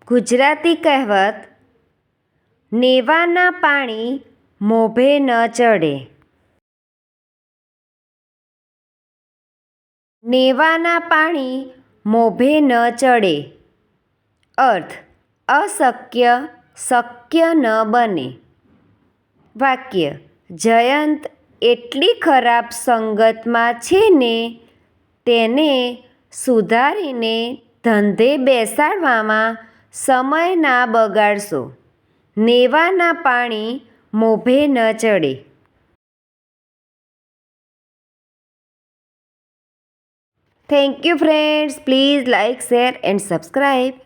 ગુજરાતી કહેવત, નેવાના પાણી મોભે ન ચડે. નેવાના પાણી મોભે ન ચડે. અર્થ: અશક્ય શક્ય ન બને. વાક્ય: જયંત એટલી ખરાબ સંગતમાં છે ને, તેને સુધારીને ધંધે બેસાડવામાં સમય ના બગાડશો. નેવાના પાણી મોભે ન ચડે. Thank you friends. Please like, share and subscribe.